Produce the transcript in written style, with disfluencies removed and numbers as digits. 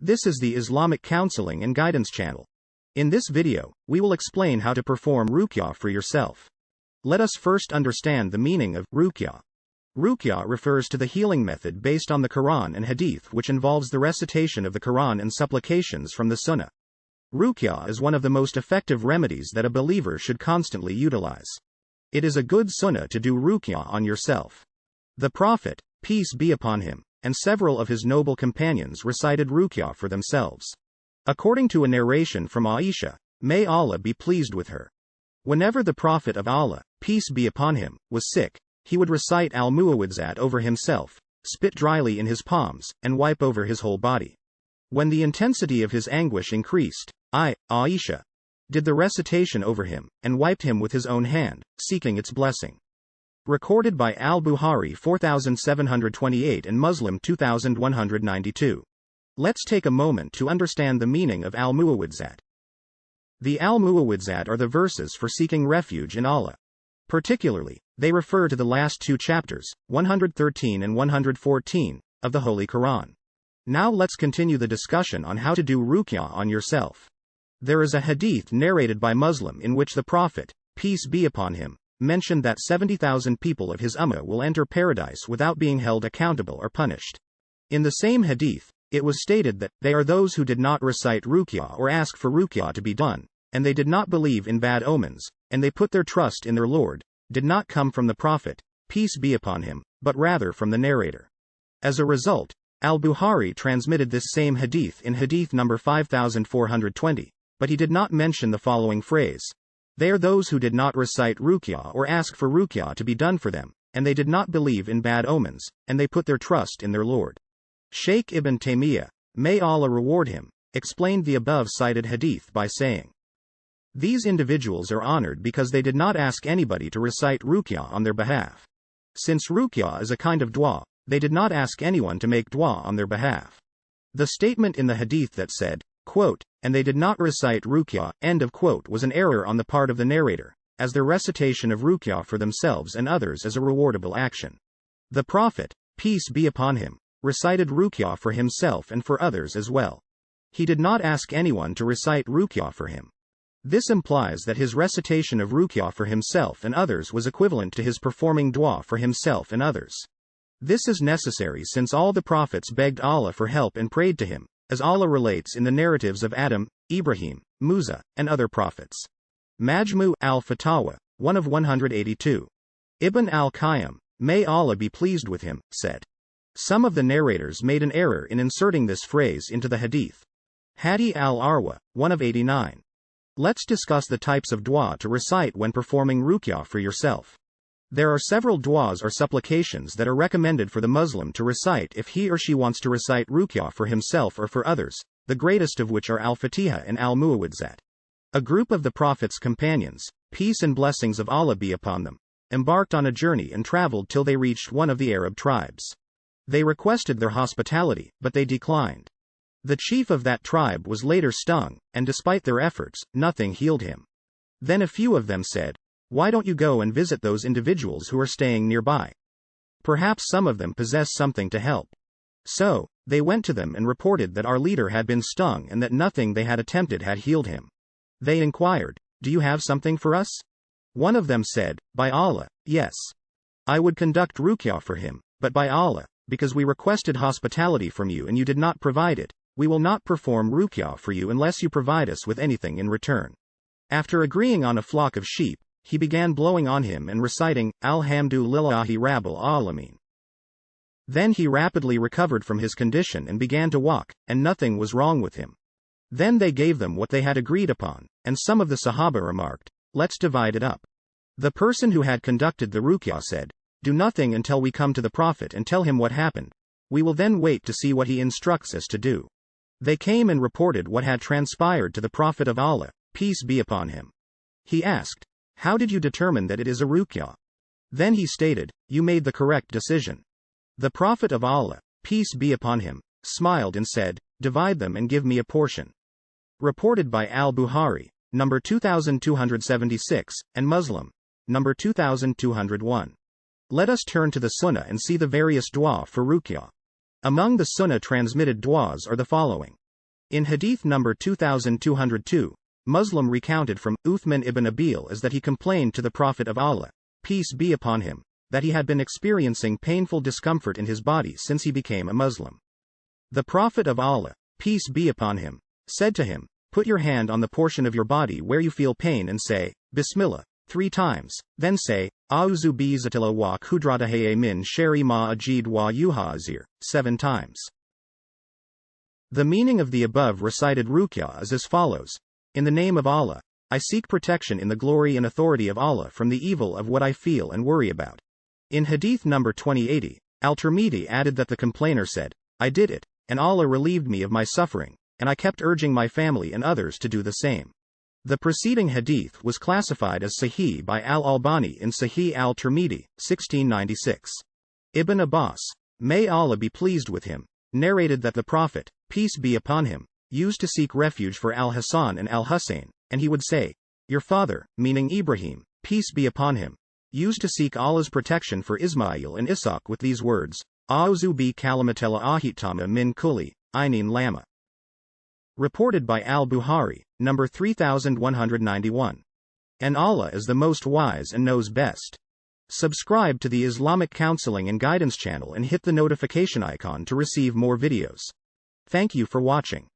This is the Islamic Counseling and Guidance channel. In this video, we will explain how to perform ruqyah for yourself. Let us first understand the meaning of ruqyah. Ruqyah refers to the healing method based on the Quran and hadith, which involves the recitation of the Quran and supplications from the Sunnah. Ruqyah is one of the most effective remedies that a believer should constantly utilize. It is a good sunnah to do ruqyah on yourself. The Prophet, peace be upon him, and several of his noble companions recited ruqyah for themselves. According to a narration from Aishah, may Allah be pleased with her. Whenever the Prophet of Allah, peace be upon him, was sick, he would recite al-mu'awwidzat over himself, spit dryly in his palms, and wipe over his whole body. When the intensity of his anguish increased, Aishah, did the recitation over him, and wiped him with his own hand, seeking its blessing. Recorded by Al-Bukhari 4728 and Muslim 2192. Let's take a moment to understand the meaning of al-mu'awwidzat. The al-mu'awwidzat are the verses for seeking refuge in Allah. Particularly, they refer to the last two chapters, 113 and 114, of the Holy Quran. Now let's continue the discussion on how to do ruqyah on yourself. There is a hadith narrated by Muslim in which the Prophet, peace be upon him, mentioned that 70,000 people of his ummah will enter paradise without being held accountable or punished. In the same hadith, it was stated that they are those who did not recite ruqyah or ask for ruqyah to be done, and they did not believe in bad omens, and they put their trust in their Lord, did not come from the Prophet, peace be upon him, but rather from the narrator. As a result, Al-Bukhari transmitted this same hadith in hadith number 5420, but he did not mention the following phrase. They are those who did not recite ruqyah or ask for ruqyah to be done for them, and they did not believe in bad omens, and they put their trust in their Lord. Shaykh Ibn Taymiyyah, may Allah reward him, explained the above cited hadith by saying, these individuals are honored because they did not ask anybody to recite ruqyah on their behalf. Since ruqyah is a kind of dua, they did not ask anyone to make dua on their behalf. The statement in the hadith that said, quote, and they did not recite ruqyah, end of quote, was an error on the part of the narrator, as their recitation of ruqyah for themselves and others is a rewardable action. The Prophet, peace be upon him, recited ruqyah for himself and for others as well. He did not ask anyone to recite ruqyah for him. This implies that his recitation of ruqyah for himself and others was equivalent to his performing dua for himself and others. This is necessary since all the prophets begged Allah for help and prayed to him, as Allah relates in the narratives of Adam, Ibrahim, Musa, and other prophets. Majmu' al-Fatawa, 1 of 182. Ibn al-Qayyim, may Allah be pleased with him, said. Some of the narrators made an error in inserting this phrase into the hadith. Hadi al-Arwa, 1 of 89. Let's discuss the types of dua to recite when performing ruqyah for yourself. There are several duas or supplications that are recommended for the Muslim to recite if he or she wants to recite ruqyah for himself or for others, the greatest of which are al-Fatiha and al-Mu'awwidzat. A group of the Prophet's companions, peace and blessings of Allah be upon them, embarked on a journey and traveled till they reached one of the Arab tribes. They requested their hospitality, but they declined. The chief of that tribe was later stung, and despite their efforts, nothing healed him. Then a few of them said, why don't you go and visit those individuals who are staying nearby? Perhaps some of them possess something to help. So, they went to them and reported that our leader had been stung and that nothing they had attempted had healed him. They inquired, do you have something for us? One of them said, by Allah, yes. I would conduct ruqyah for him, but by Allah, because we requested hospitality from you and you did not provide it, we will not perform ruqyah for you unless you provide us with anything in return. After agreeing on a flock of sheep, he began blowing on him and reciting, Alhamdulillahi Rabbil Alameen. Then he rapidly recovered from his condition and began to walk, and nothing was wrong with him. Then they gave them what they had agreed upon, and some of the Sahabah remarked, let's divide it up. The person who had conducted the ruqyah said, do nothing until we come to the Prophet and tell him what happened. We will then wait to see what he instructs us to do. They came and reported what had transpired to the Prophet of Allah, peace be upon him. He asked, how did you determine that it is a ruqyah? Then he stated, you made the correct decision. The Prophet of Allah, peace be upon him, smiled and said, divide them and give me a portion. Reported by Al-Bukhari, number 2276, and Muslim, number 2201. Let us turn to the Sunnah and see the various dua for ruqyah. Among the Sunnah-transmitted duas are the following. In hadith number 2202, Muslim recounted from Uthman ibn Abil as that he complained to the Prophet of Allah, peace be upon him, that he had been experiencing painful discomfort in his body since he became a Muslim. The Prophet of Allah, peace be upon him, said to him, put your hand on the portion of your body where you feel pain and say, Bismillah, 3 times, then say, A'udhu bi'izzatillah wa qudratihi min sharri ma ajid wa yuhazir, 7 times. The meaning of the above recited Rukia is as follows. In the name of Allah, I seek protection in the glory and authority of Allah from the evil of what I feel and worry about. In hadith number 2080, Al-Tirmidhi added that the complainer said, I did it, and Allah relieved me of my suffering, and I kept urging my family and others to do the same. The preceding hadith was classified as Sahih by Al-Albani in Sahih al-Tirmidhi, 1696. Ibn Abbas, may Allah be pleased with him, narrated that the Prophet, peace be upon him, used to seek refuge for Al-Hasan and Al-Hussein, and he would say, your father, meaning Ibrahim, peace be upon him, used to seek Allah's protection for Ismail and Ishaq with these words, A'udhu bi kalimatella ahitama min kulli, ainin lama. Reported by Al-Bukhari, number 3191. And Allah is the most wise and knows best. Subscribe to the Islamic Counseling and Guidance channel and hit the notification icon to receive more videos. Thank you for watching.